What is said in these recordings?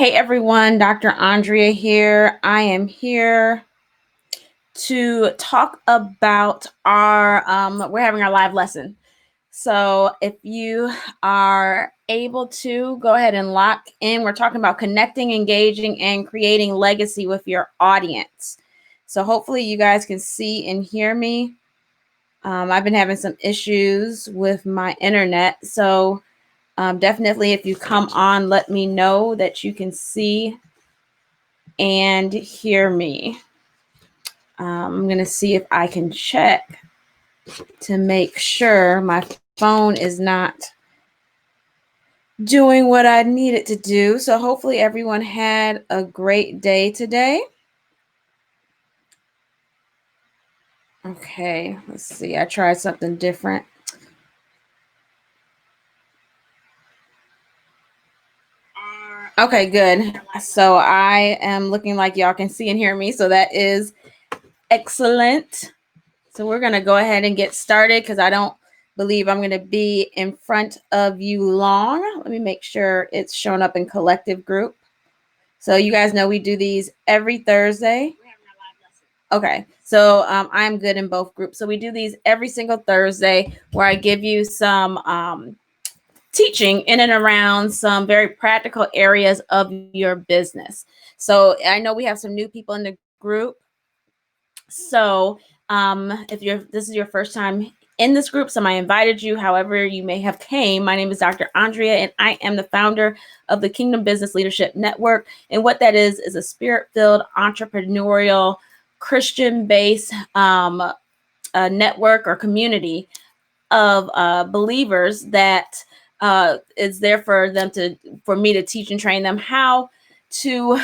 Hey everyone, Dr. Andrea here. I am here to talk about we're having our live lesson. So if you are able to go ahead and lock in, we're talking about connecting, engaging, and creating legacy with your audience. So hopefully you guys can see and hear me. I've been having some issues with my internet. So definitely if you come on, let me know that you can see and hear me. I'm going to see if I can check to make sure my phone is not doing what I need it to do. So hopefully everyone had a great day today. Okay, let's see. I tried something different. Okay, good. So I am looking like y'all can see and hear me. So that is excellent. So we're going to go ahead and get started because I don't believe I'm going to be in front of you long. Let me make sure it's showing up in collective group. So you guys know we do these every Thursday. Okay, so I'm good in both groups. So we do these every single Thursday where I give you some teaching in and around some very practical areas of your business. So I know we have some new people in the group. So if this is your first time in this group, I invited you, however you may have came. My name is Dr. Andrea, and I am the founder of the Kingdom Business Leadership Network. And what that is a spirit-filled, entrepreneurial, Christian-based network or community of believers that is there for me to teach and train them how to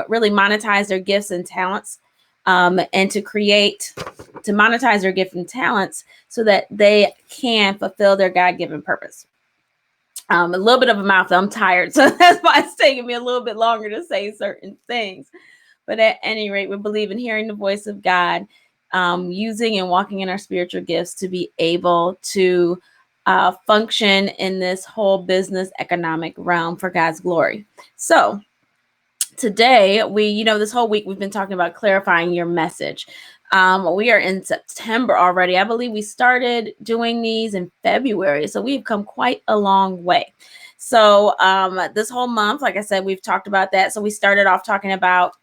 really monetize their gifts and talents, and to monetize their gift and talents so that they can fulfill their God-given purpose. A little bit of a mouth. I'm tired, so that's why it's taking me a little bit longer to say certain things. But at any rate, we believe in hearing the voice of God, using and walking in our spiritual gifts to be able to function in this whole business economic realm for God's glory. So today, this whole week we've been talking about clarifying your message. We are in September already. I believe we started doing these in February, so we've come quite a long way. So this whole month, like I said, we've talked about that. So we started off talking about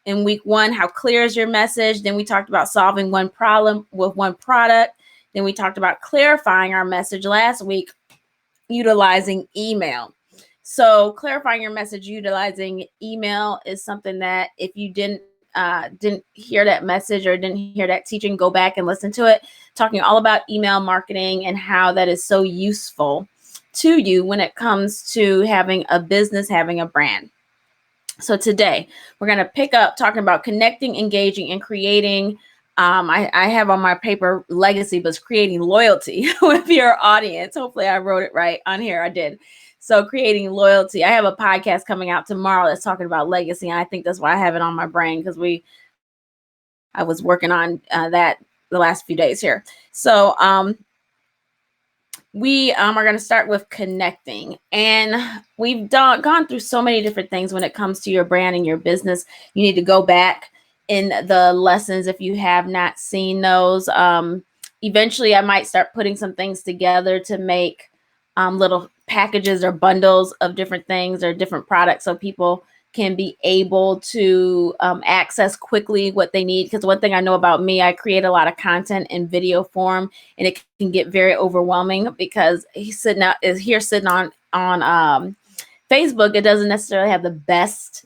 in week 1, how clear is your message? Then we talked about solving one problem with one product. Then we talked about clarifying our message last week, utilizing email. So clarifying your message utilizing email is something that if you didn't hear that message or didn't hear that teaching, go back and listen to it, talking all about email marketing and how that is so useful to you when it comes to having a business, having a brand. So today we're going to pick up talking about connecting, engaging, and creating. I have on my paper legacy, but it's creating loyalty with your audience. Hopefully I wrote it right on here. I did. So creating loyalty. I have a podcast coming out tomorrow that's talking about legacy. And I think that's why I have it on my brain because I was working on that the last few days here. So we are going to start with connecting, and we've gone through so many different things when it comes to your brand and your business. You need to go back in the lessons if you have not seen those. Eventually I might start putting some things together to make little packages or bundles of different things or different products so people can be able to access quickly what they need. Because one thing I know about me, I create a lot of content in video form, and it can get very overwhelming because he's sitting on Facebook. It doesn't necessarily have the best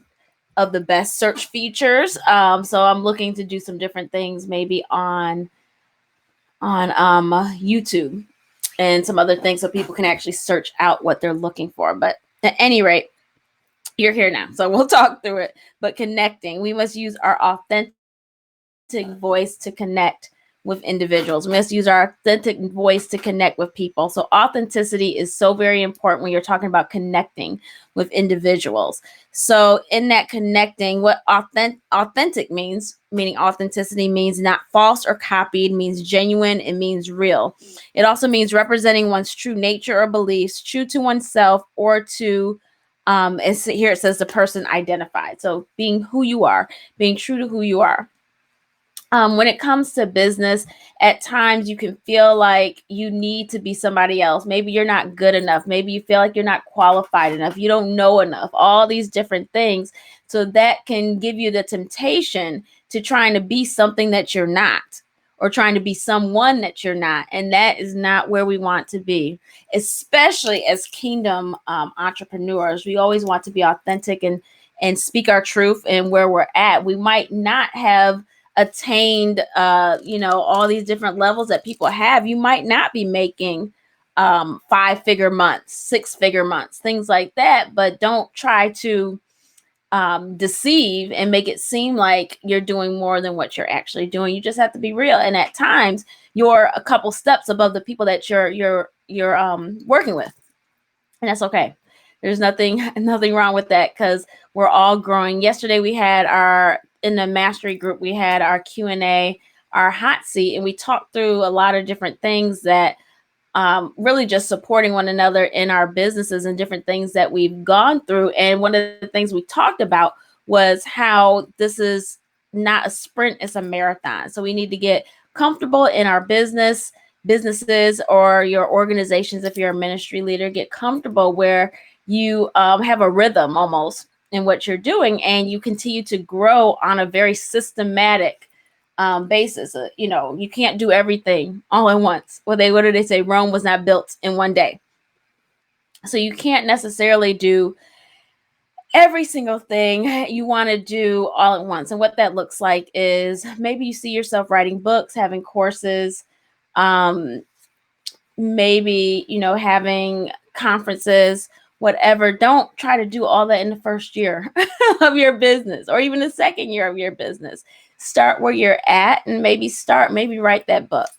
of the best search features. So I'm looking to do some different things, maybe on YouTube and some other things so people can actually search out what they're looking for. But at any rate, you're here now, so we'll talk through it. But connecting, we must use our authentic voice to connect with individuals. We must use our authentic voice to connect with people. So authenticity is so very important when you're talking about connecting with individuals. So in that connecting, what authentic means, meaning authenticity means not false or copied, means genuine, it means real. It also means representing one's true nature or beliefs, true to oneself or to And so here it says the person identified. So being who you are, being true to who you are. When it comes to business, at times you can feel like you need to be somebody else. Maybe you're not good enough. Maybe you feel like you're not qualified enough. You don't know enough, all these different things. So that can give you the temptation to trying to be something that you're not, or trying to be someone that you're not. And that is not where we want to be, especially as kingdom entrepreneurs. We always want to be authentic and speak our truth and where we're at. We might not have attained all these different levels that people have. You might not be making 5-figure months, 6-figure months, things like that, but don't try to deceive and make it seem like you're doing more than what you're actually doing. You just have to be real, and at times you're a couple steps above the people that you're working with, and that's okay. There's nothing wrong with that, because we're all growing. Yesterday we had in the mastery group, we had our Q&A, our hot seat, and we talked through a lot of different things that really just supporting one another in our businesses and different things that we've gone through. And one of the things we talked about was how this is not a sprint, it's a marathon. So we need to get comfortable in our businesses or your organizations. If you're a ministry leader, get comfortable where you have a rhythm almost in what you're doing, and you continue to grow on a very systematic basis. You can't do everything all at once. What do they say? Rome was not built in one day. So you can't necessarily do every single thing you want to do all at once. And what that looks like is maybe you see yourself writing books, having courses, maybe, having conferences, whatever. Don't try to do all that in the first year of your business, or even the second year of your business. Start where you're at, and maybe write that book.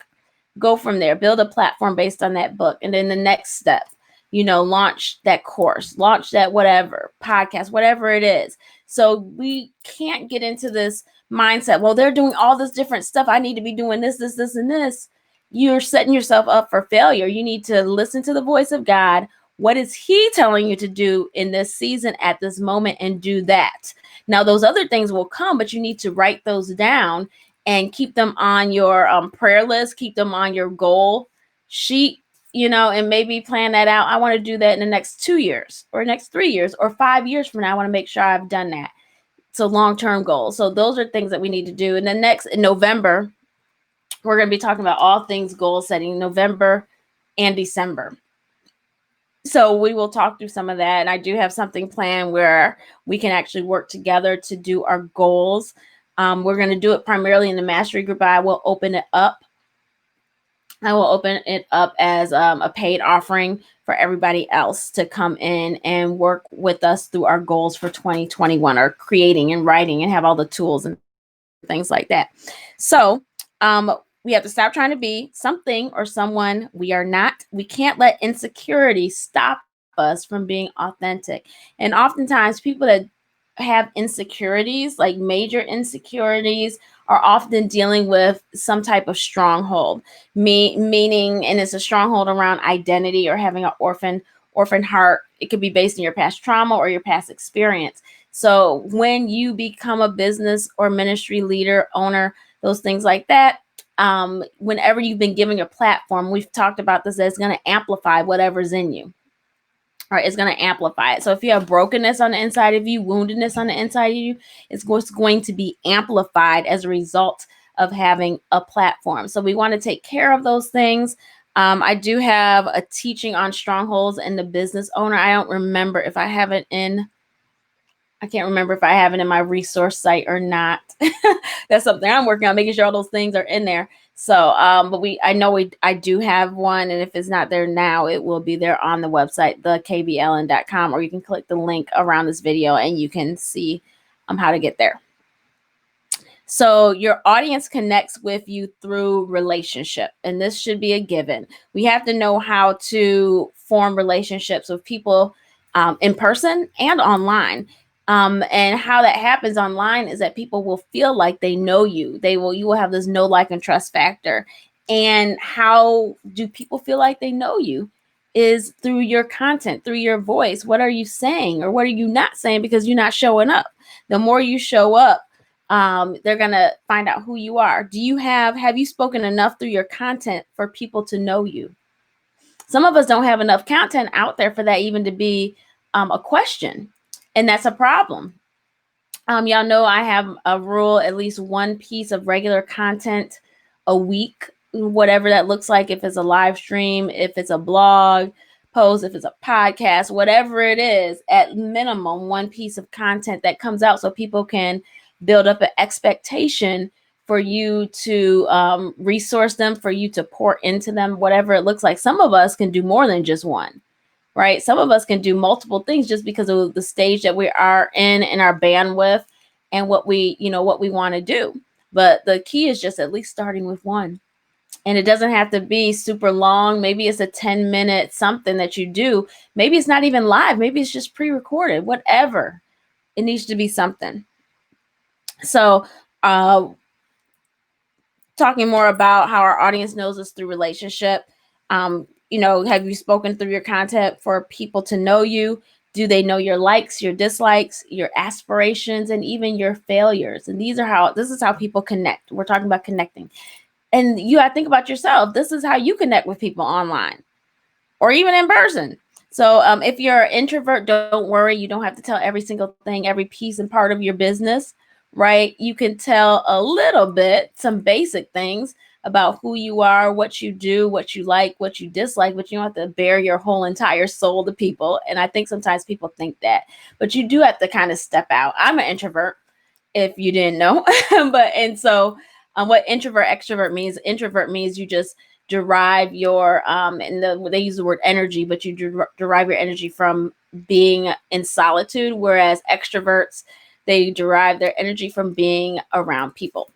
Go from there, build a platform based on that book. And then the next step, launch that course, launch that whatever podcast, whatever it is. So we can't get into this mindset, well, they're doing all this different stuff, I need to be doing this, and this. You're setting yourself up for failure. You need to listen to the voice of God. What is he telling you to do in this season at this moment, and do that? Now, those other things will come, but you need to write those down and keep them on your prayer list, keep them on your goal sheet, and maybe plan that out. I want to do that in the next 2 years, or next 3 years, or 5 years from now. I want to make sure I've done that. It's a long-term goal. So those are things that we need to do. And then in November, we're going to be talking about all things goal setting, November and December. So we will talk through some of that. And I do have something planned where we can actually work together to do our goals. We're going to do it primarily in the mastery group, but I will open it up. As a paid offering for everybody else to come in and work with us through our goals for 2021, or creating and writing and have all the tools and things like that. So we have to stop trying to be something or someone we are not. We can't let insecurity stop us from being authentic. And oftentimes people that have insecurities, like major insecurities, are often dealing with some type of stronghold, meaning, and it's a stronghold around identity, or having an orphan heart. It could be based on your past trauma or your past experience. So when you become a business or ministry leader, owner, those things like that, whenever you've been given a platform, we've talked about this, that's going to amplify whatever's in you. All right, it's going to amplify it. So if you have brokenness on the inside of you, woundedness on the inside of you, it's going to be amplified as a result of having a platform. So we want to take care of those things. I do have a teaching on strongholds in the business owner. I don't remember if I have it in. I can't remember if I have it in my resource site or not. That's something I'm working on, making sure all those things are in there. So, I do have one, and if it's not there now, it will be there on the website, thekbln.com, or you can click the link around this video and you can see how to get there. So your audience connects with you through relationship, and this should be a given. We have to know how to form relationships with people in person and online. And how that happens online is that people will feel like they know you. You will have this know, like, and trust factor. And how do people feel like they know you? is through your content, through your voice. What are you saying or what are you not saying because you're not showing up? The more you show up, they're going to find out who you are. Have you spoken enough through your content for people to know you? Some of us don't have enough content out there for that even to be a question. And that's a problem. Y'all know I have a rule, at least one piece of regular content a week, whatever that looks like. If it's a live stream, if it's a blog post, if it's a podcast, whatever it is, at minimum, one piece of content that comes out so people can build up an expectation for you to resource them, for you to pour into them, whatever it looks like. Some of us can do more than just one. Right. Some of us can do multiple things just because of the stage that we are in and our bandwidth and what we want to do. But the key is just at least starting with one. And it doesn't have to be super long. Maybe it's a 10-minute something that you do. Maybe it's not even live. Maybe it's just pre-recorded, whatever. It needs to be something. So, talking more about how our audience knows us through relationship. Have you spoken through your content for people to know you? Do they know your likes, your dislikes, your aspirations, and even your failures? And this is how people connect. We're talking about connecting. And you got to think about yourself. This is how you connect with people online or even in person. So if you're an introvert, don't worry. You don't have to tell every single thing, every piece and part of your business, right? You can tell a little bit, some basic things about who you are, what you do, what you like, what you dislike, but you don't have to bare your whole entire soul to people. And I think sometimes people think that, but you do have to kind of step out. I'm an introvert, if you didn't know. What introvert extrovert means, introvert means you just derive your they use the word energy, but you derive your energy from being in solitude, whereas extroverts, they derive their energy from being around people.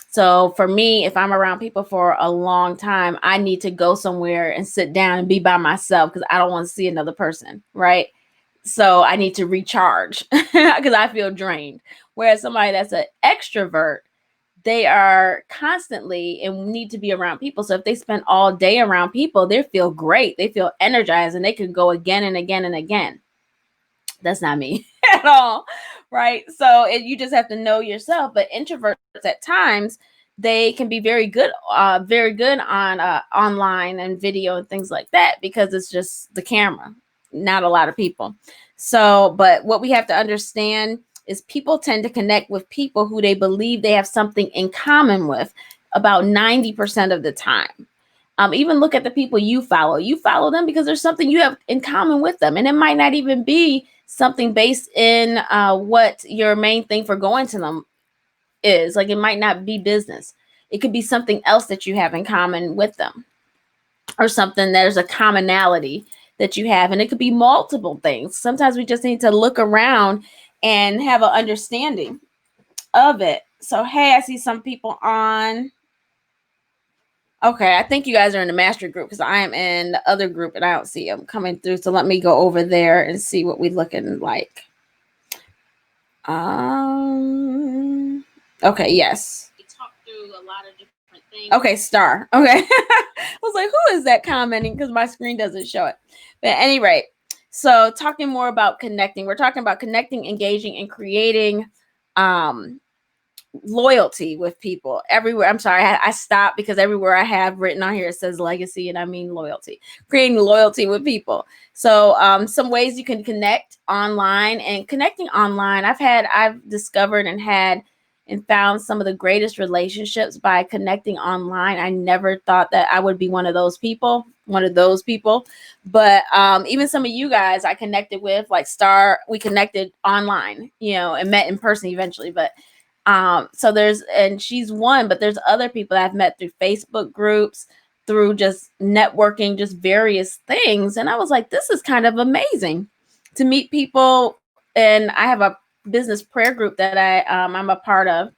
So for me, if I'm around people for a long time, I need to go somewhere and sit down and be by myself because I don't want to see another person, right? So I need to recharge because I feel drained. Whereas somebody that's an extrovert, they are constantly and need to be around people. So if they spend all day around people, they feel great. They feel energized and they can go again and again and again. That's not me at all, right? So you just have to know yourself. But introverts at times, they can be very good on online and video and things like that because it's just the camera, not a lot of people. So, but what we have to understand is people tend to connect with people who they believe they have something in common with about 90% of the time. Even look at the people you follow. You follow them because there's something you have in common with them. And it might not even be something based in what your main thing for going to them is. Like, it might not be business. It could be something else that you have in common with them, or something there's a commonality that you have. And it could be multiple things. Sometimes we just need to look around and have an understanding of it. So, hey, I see some people on. Okay, I think you guys are in the master group because I am in the other group and I don't see them coming through. So let me go over there and see what we're looking like. Okay, yes. We talked through a lot of different things. Okay, Star. Okay. I was like, who is that commenting? Because my screen doesn't show it. But at any rate, so talking more about connecting. We're talking about connecting, engaging, and creating loyalty with people everywhere. I'm sorry, I stopped because everywhere I have written on here it says legacy, and I mean loyalty. Creating loyalty with people. So some ways you can connect online. And connecting online, I've discovered and found some of the greatest relationships by connecting online. I never thought that I would be one of those people. But even some of you guys I connected with, like Star, we connected online, and met in person eventually. But and she's one, but there's other people I've met through Facebook groups, through just networking, just various things. And I was like, this is kind of amazing to meet people. And I have a business prayer group that I'm a part of.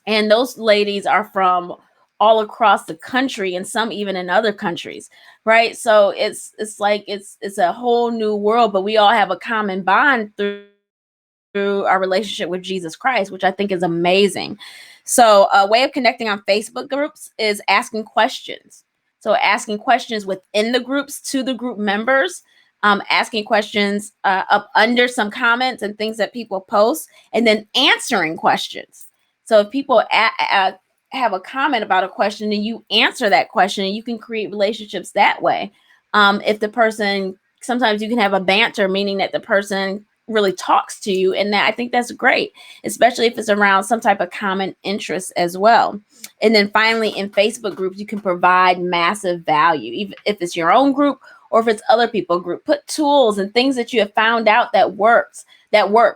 And those ladies are from all across the country, and some even in other countries, right? So it's like it's a whole new world, but we all have a common bond through our relationship with Jesus Christ, which I think is amazing. So a way of connecting on Facebook groups is asking questions. So asking questions within the groups to the group members, asking questions up under some comments and things that people post, and then answering questions. So if people have a comment about a question and you answer that question, and you can create relationships that way. If the person, sometimes you can have a banter, meaning that the person really talks to you, and that, I think that's great, especially if it's around some type of common interest as well. And then finally, in Facebook groups, you can provide massive value, even if it's your own group or if it's other people group. Put tools and things that you have found out that work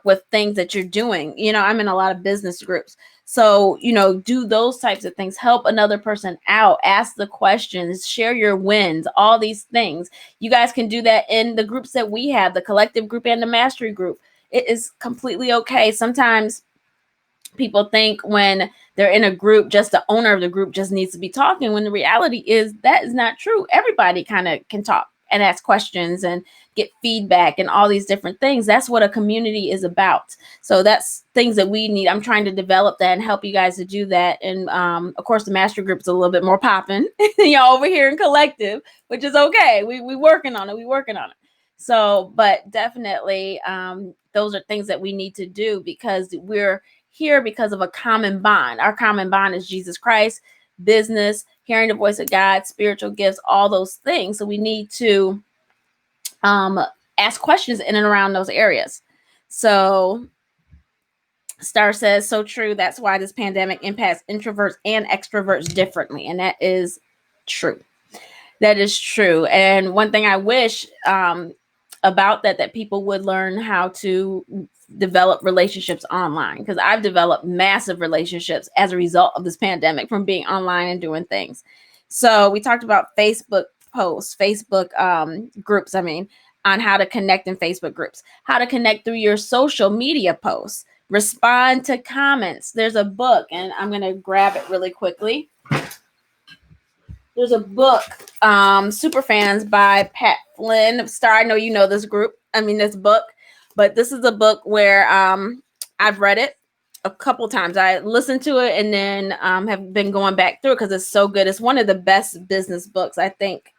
with things that you're doing. I'm in a lot of business groups. So, do those types of things. Help another person out. Ask the questions. Share your wins. All these things. You guys can do that in the groups that we have, the collective group and the mastery group. It is completely okay. Sometimes people think when they're in a group, just the owner of the group just needs to be talking, when the reality is that is not true. Everybody kind of can talk and ask questions and get feedback and all these different things. That's what a community is about. So that's things that we need. I'm trying to develop that and help you guys to do that. And of course, the master group is a little bit more popping, y'all over here in collective, which is okay. We working on it. We working on it. So, but definitely, those are things that we need to do, because we're here because of a common bond. Our common bond is Jesus Christ, business, hearing the voice of God, spiritual gifts, all those things. So we need to ask questions in and around those areas. So Star says, so true. That's why this pandemic impacts introverts and extroverts differently. And that is true. That is true. And one thing I wish about that people would learn how to develop relationships online, because I've developed massive relationships as a result of this pandemic from being online and doing things. So we talked about Facebook posts, Facebook groups, on how to connect in Facebook groups, how to connect through your social media posts, respond to comments. There's a book, and I'm going to grab it really quickly. There's a book, Superfans by Pat Flynn. Star, I know you know this book, but this is a book where I've read it a couple times. I listened to it and then have been going back through it because it's so good. It's one of the best business books I think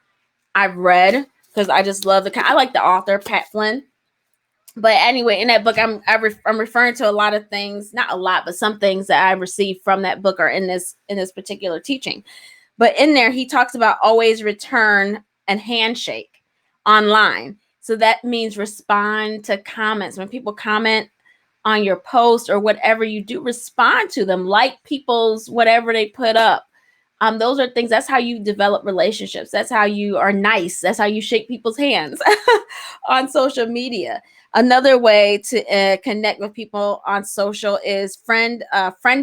I've read, because I just love I like the author, Pat Flynn. But anyway, in that book, I'm referring to a lot of things, not a lot, but some things that I received from that book are in this particular teaching. But in there, he talks about always return and handshake online. So that means respond to comments. When people comment on your post or whatever you do, respond to them, like people's whatever they put up. Those are things. That's how you develop relationships. That's how you are nice. That's how you shake people's hands on social media. Another way to connect with people on social is friend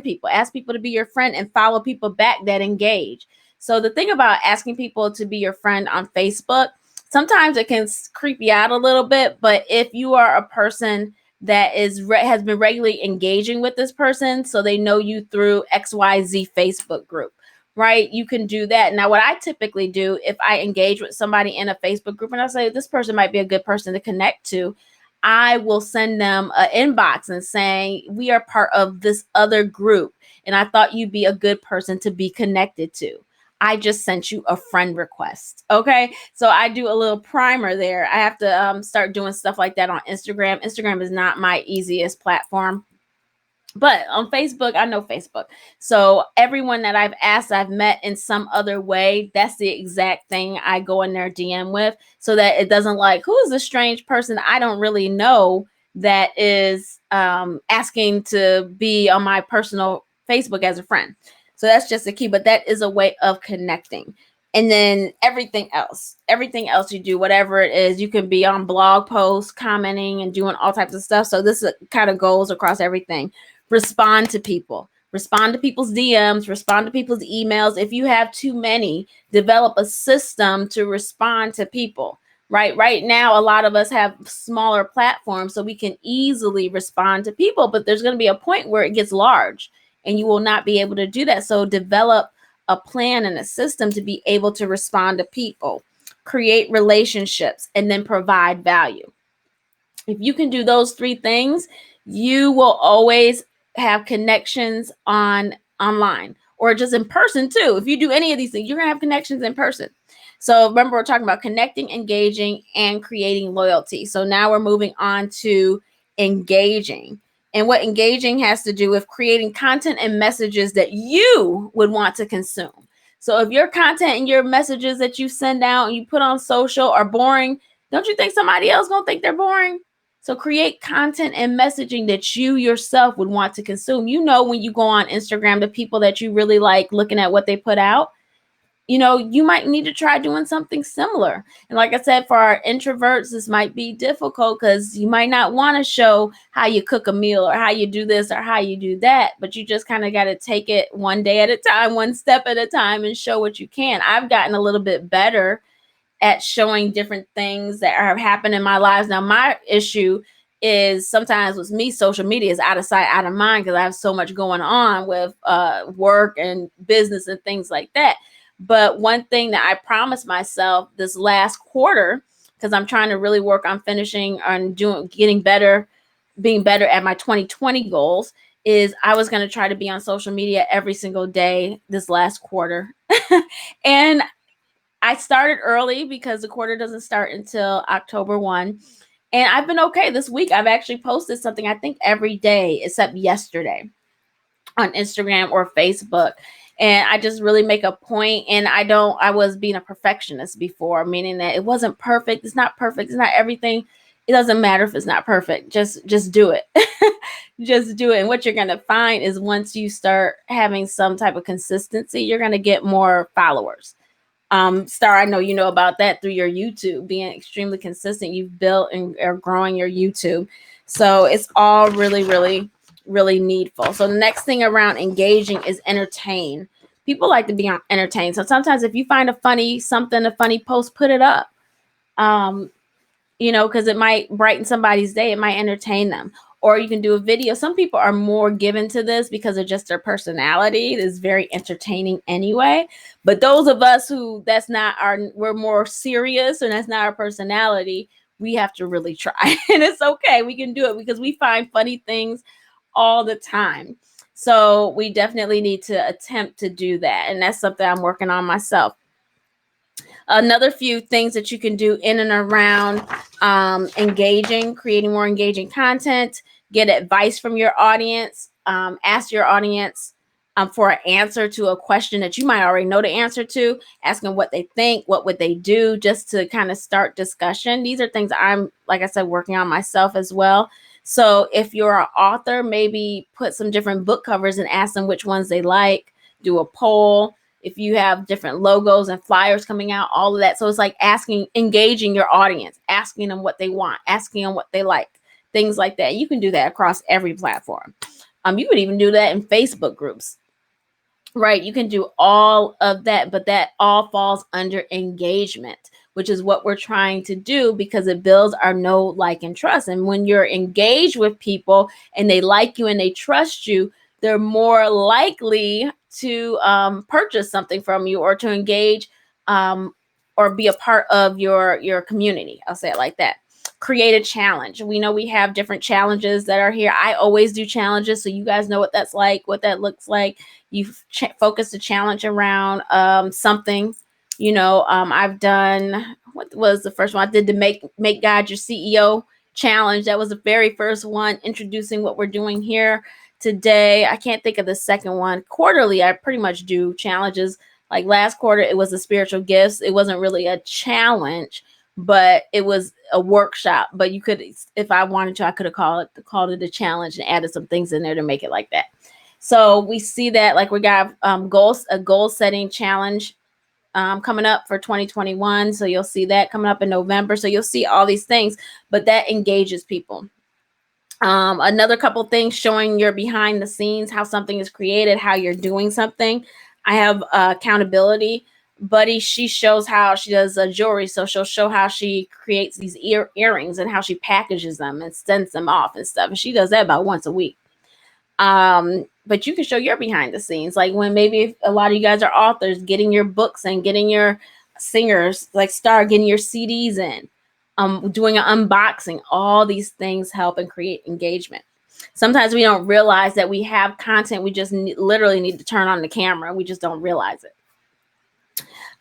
people. Ask people to be your friend and follow people back that engage. So the thing about asking people to be your friend on Facebook, sometimes it can creep you out a little bit. But if you are a person that has been regularly engaging with this person, so they know you through XYZ Facebook group, right? You can do that. Now, what I typically do if I engage with somebody in a Facebook group and I say this person might be a good person to connect to, I will send them an inbox and saying, we are part of this other group, and I thought you'd be a good person to be connected to. I just sent you a friend request. Okay. So I do a little primer there. I have to start doing stuff like that on Instagram. Instagram is not my easiest platform. But on Facebook, I know Facebook. So everyone that I've asked, I've met in some other way. That's the exact thing I go in their DM with, so that it doesn't like, who is this strange person I don't really know that is asking to be on my personal Facebook as a friend. So that's just the key. But that is a way of connecting. And then everything else you do, whatever it is, you can be on blog posts, commenting and doing all types of stuff. So this kind of goes across everything. Respond to people. Respond to people's DMs, respond to people's emails. If you have too many, develop a system to respond to people, right? Right now, a lot of us have smaller platforms, so we can easily respond to people, but there's going to be a point where it gets large and you will not be able to do that. So develop a plan and a system to be able to respond to people, create relationships, and then provide value. If you can do those three things, you will always have connections online or just in person too. If you do any of these things, you're gonna have connections in person. So remember, we're talking about connecting, engaging, and creating loyalty. So now we're moving on to engaging. And what engaging has to do with creating content and messages that you would want to consume. So if your content and your messages that you send out and you put on social are boring, don't you think somebody else gonna think they're boring? So create content and messaging that you yourself would want to consume. You know, when you go on Instagram, the people that you really like looking at what they put out, you might need to try doing something similar. And like I said, for our introverts, this might be difficult because you might not want to show how you cook a meal or how you do this or how you do that, but you just kind of got to take it one day at a time, one step at a time, and show what you can. I've gotten a little bit better at showing different things that have happened in my lives. Now, my issue is sometimes with me, social media is out of sight, out of mind, because I have so much going on with work and business and things like that. But one thing that I promised myself this last quarter, because I'm trying to really work on finishing and getting better, being better at my 2020 goals, is I was going to try to be on social media every single day this last quarter. And I started early because the quarter doesn't start until October 1. And I've been okay this week. I've actually posted something, I think, every day except yesterday on Instagram or Facebook. And I just really make a point. And I was being a perfectionist before, meaning that it wasn't perfect. It's not perfect. It's not everything. It doesn't matter if it's not perfect. Just do it. Just do it. And what you're going to find is once you start having some type of consistency, you're going to get more followers. Star, I know you know about that through your YouTube, being extremely consistent. You've built and are growing your YouTube. So it's all really, really, really needful. So the next thing around engaging is entertain. People like to be entertained. So sometimes if you find a funny post, put it up. Um, because it might brighten somebody's day, it might entertain them. Or you can do a video. Some people are more given to this because of just their personality. It is very entertaining anyway. But those of us who we're more serious and that's not our personality, we have to really try. And it's okay. We can do it because we find funny things all the time. So we definitely need to attempt to do that. And that's something I'm working on myself. Another few things that you can do in and around creating more engaging content, get advice from your audience, ask your audience for an answer to a question that you might already know the answer to, ask them what they think, what would they do, just to kind of start discussion. These are things I'm, like I said, working on myself as well. So if you're an author, maybe put some different book covers and ask them which ones they like, do a poll. If you have different logos and flyers coming out, all of that. So it's like engaging your audience, asking them what they want, asking them what they like, things like that. You can do that across every platform. You could even do that in Facebook groups, right? You can do all of that, but that all falls under engagement, which is what we're trying to do because it builds our know, like, and trust. And when you're engaged with people and they like you and they trust you, they're more likely to purchase something from you or to engage or be a part of your community. I'll say it like that. Create a challenge. We know we have different challenges that are here. I always do challenges, so you guys know what that's like, what that looks like. You focus the challenge around something. I've done, what was the first one? I did the make God your CEO challenge. That was the very first one, introducing what we're doing here today. I can't think of the second one. Quarterly, I pretty much do challenges. Like last quarter, it was the spiritual gifts. It wasn't really a challenge, but it was a workshop. But you could, if I wanted to, I could have called it a challenge and added some things in there to make it like that. So we see that, like, we got a goal setting challenge coming up for 2021. So you'll see that coming up in November. So you'll see all these things, but that engages people. Another couple things showing your behind the scenes, how something is created, how you're doing something. I have accountability buddy. She shows how she does jewelry. So she'll show how she creates these earrings and how she packages them and sends them off and stuff. And she does that about once a week. But you can show your behind the scenes, like when maybe a lot of you guys are authors, getting your books and getting your singers like Star, getting your CDs in, doing an unboxing. All these things help and create engagement. Sometimes we don't realize that we have content. We just literally need to turn on the camera. We just don't realize it.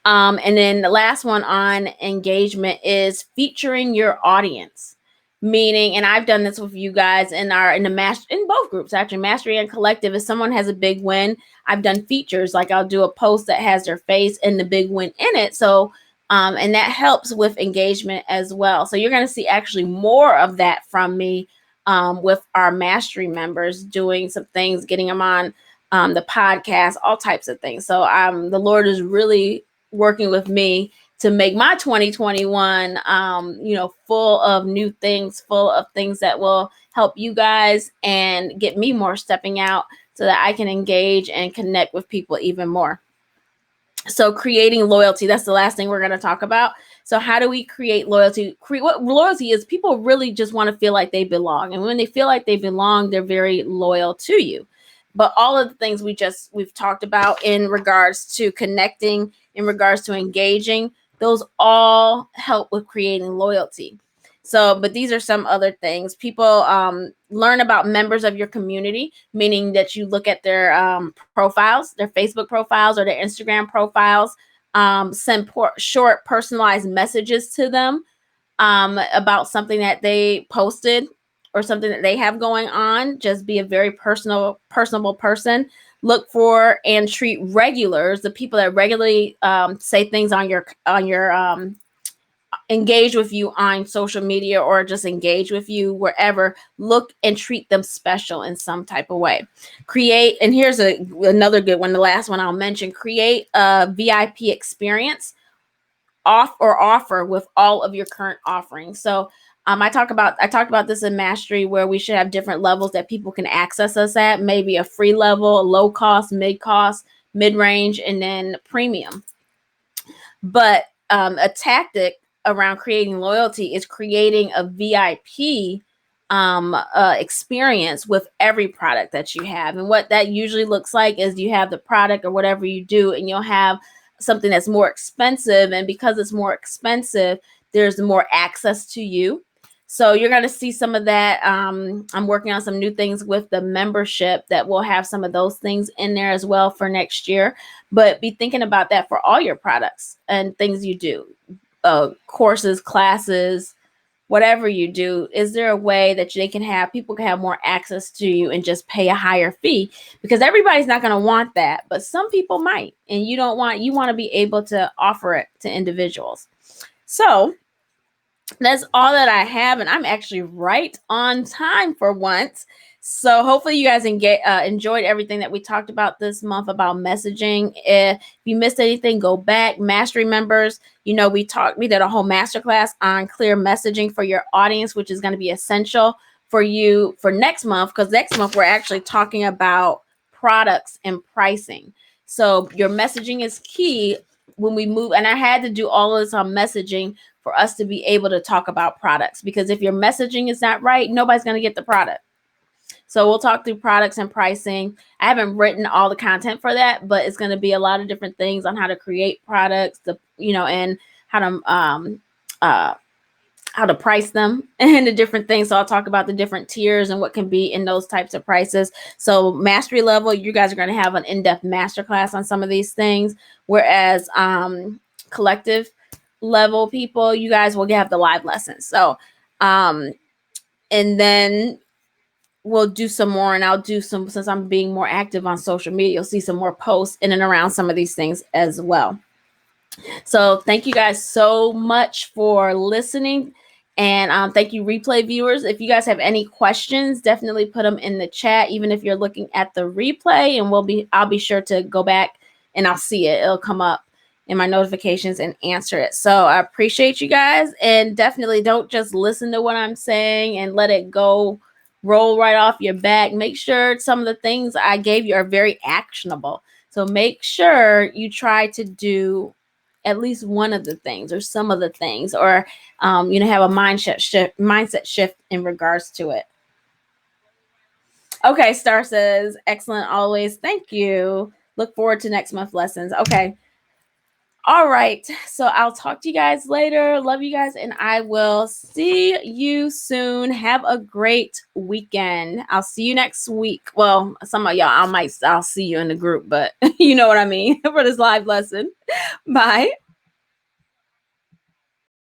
And then the last one on engagement is featuring your audience. Meaning, and I've done this with you guys in both groups actually, mastery and collective. If someone has a big win, I've done features, like I'll do a post that has their face and the big win in it. So and that helps with engagement as well. So you're going to see actually more of that from me with our mastery members, doing some things, getting them on the podcast, all types of things. So the Lord is really working with me to make my 2021 full of new things, full of things that will help you guys and get me more stepping out so that I can engage and connect with people even more. So creating loyalty, that's the last thing we're going to talk about. So how do we create loyalty? What loyalty is, people really just want to feel like they belong. And when they feel like they belong, they're very loyal to you. But all of the things we've talked about in regards to connecting, in regards to engaging, those all help with creating loyalty. So, but these are some other things. People learn about members of your community, meaning that you look at their profiles, their Facebook profiles or their Instagram profiles, send short personalized messages to them about something that they posted or something that they have going on. Just be a very personable person. Look for and treat regulars, the people that regularly say things on your engage with you on social media or just engage with you wherever. Look and treat them special in some type of way. Create, and here's another good one, the last one I'll mention, create a VIP experience offer with all of your current offerings. So I talked about this in Mastery, where we should have different levels that people can access us at, maybe a free level, a low cost, mid range, and then premium. But a tactic around creating loyalty is creating a VIP experience with every product that you have. And what that usually looks like is you have the product or whatever you do, and you'll have something that's more expensive. And because it's more expensive, there's more access to you. So you're going to see some of that. I'm working on some new things with the membership that will have some of those things in there as well for next year. But be thinking about that for all your products and things you do, courses, classes, whatever you do. Is there a way that people can have more access to you and just pay a higher fee? Because everybody's not going to want that, but some people might, and you want to be able to offer it to individuals. So that's all that I have, and I'm actually right on time for once. So hopefully you guys enjoyed everything that we talked about this month about messaging. If you missed anything, go back. Mastery members, we did a whole masterclass on clear messaging for your audience, which is going to be essential for you for next month, because next month we're actually talking about products and pricing. So your messaging is key when we move, and I had to do all of this on messaging for us to be able to talk about products, because if your messaging is not right, nobody's going to get the product. So we'll talk through products and pricing. I haven't written all the content for that, but it's going to be a lot of different things on how to create products, and how to price them and the different things. So I'll talk about the different tiers and what can be in those types of prices. So mastery level, you guys are going to have an in-depth masterclass on some of these things, whereas collective level people, you guys will have the live lessons. So and then we'll do some more, and I'll do some, since I'm being more active on social media, you'll see some more posts in and around some of these things as well. So thank you guys so much for listening. And thank you, replay viewers. If you guys have any questions, definitely put them in the chat, even if you're looking at the replay, and I'll be sure to go back and I'll see it. It'll come up in my notifications and answer it. So I appreciate you guys, and definitely don't just listen to what I'm saying and let it go roll right off your back. Make sure some of the things I gave you are very actionable. So make sure you try to do at least one of the things or some of the things, or have a mindset shift in regards to it. Okay, Star says excellent always. Thank you. Look forward to next month lessons. Okay. All right. So I'll talk to you guys later. Love you guys. And I will see you soon. Have a great weekend. I'll see you next week. Well, some of y'all, I'll see you in the group, but you know what I mean for this live lesson. Bye.